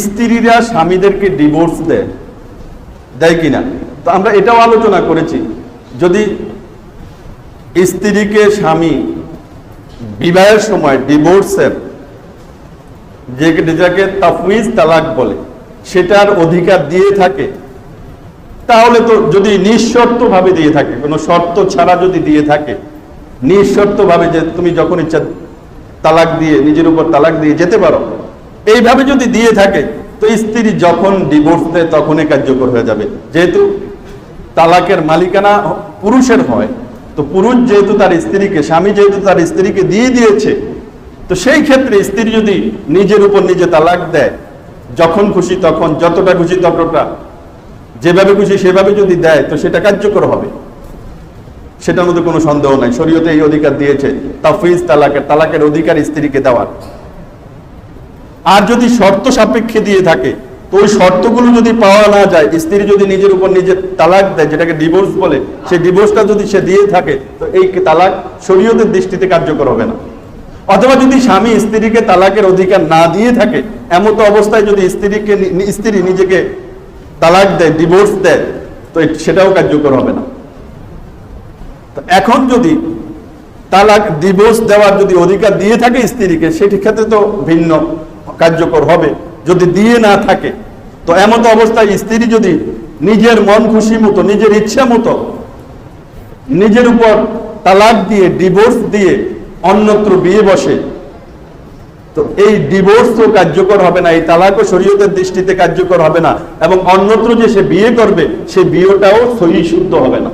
স্ত্রীরা স্বামীদেরকে ডিভোর্স দেয় কিনা, তো আমরা এটাও আলোচনা করেছি। যদি স্ত্রীকে স্বামী বিবাহের সময় ডিভোর্সের যেটাকে তাফউইজ তালাক বলে সেটার অধিকার দিয়ে থাকে, তাহলে তো যদি নিঃশর্ত ভাবে দিয়ে থাকে, কোনো শর্ত ছাড়া যদি দিয়ে থাকে, নিঃশর্ত ভাবে যে তুমি যখন ইচ্ছা তালাক দিয়ে নিজের উপর তালাক দিয়ে যেতে পারো, এইভাবে যদি দিয়ে থাকে, তো স্ত্রী যখন ডিভোর্স দেয় তখনই কার্যকর হয়ে যাবে। যেহেতু তালাকের মালিকানা পুরুষের হয়, তো পুরুষ যেহেতু তার স্ত্রীকে, স্বামী যেহেতু তার স্ত্রীকে দিয়ে দিয়েছে, তো সেই ক্ষেত্রে স্ত্রী যদি নিজের উপর নিজে তালাক দেয়, যখন খুশি তখন, যতটা খুশি ততটা, যেভাবে খুশি সেভাবে যদি দেয়, তো সেটা কার্যকর হবে, সেটার মধ্যে কোনো সন্দেহ নাই। শরীয়তে এই অধিকার দিয়েছে তাফউইজ তালাকের অধিকার স্ত্রীকে দেওয়ার। আর যদি শর্ত সাপেক্ষে দিয়ে থাকে, তো ওই শর্তগুলো যদি পাওয়া না যায়, স্ত্রী যদি নিজের উপর নিজে তালাক দেয়, যেটাকে ডিভোর্স বলে, সেই ডিভোর্সটা যদি সে দিয়ে থাকে, তো এই তালাক শরীয়তের দৃষ্টিতে কার্যকর হবে না। অথবা যদি স্বামী স্ত্রীকে তালাকের অধিকার না দিয়ে থাকে, এমত অবস্থায় যদি স্ত্রী নিজেকে তালাক দেয়, ডিভোর্স দেয়, তো সেটাও কার্যকর হবে না। তো এখন যদি তালাক ডিভোর্স দেওয়ার যদি অধিকার দিয়ে থাকে স্ত্রীকে, সেটি ক্ষেত্রে তো ভিন্ন, কার্যকর হবে। যদি দিয়ে না থাকে, তো এমত অবস্থায় স্ত্রী যদি নিজের মন খুশি মতো, নিজের ইচ্ছা মতো নিজের উপর তালাক দিয়ে, ডিভোর্স দিয়ে অন্যত্র বিয়ে বসে, তো এই ডিভোর্সও কার্যকর হবে না, এই তালাকও শরীয়তের দৃষ্টিতে কার্যকর হবে না, এবং অন্যত্র যে সে বিয়ে করবে, সে বিয়েটাও সহি শুদ্ধ হবে না।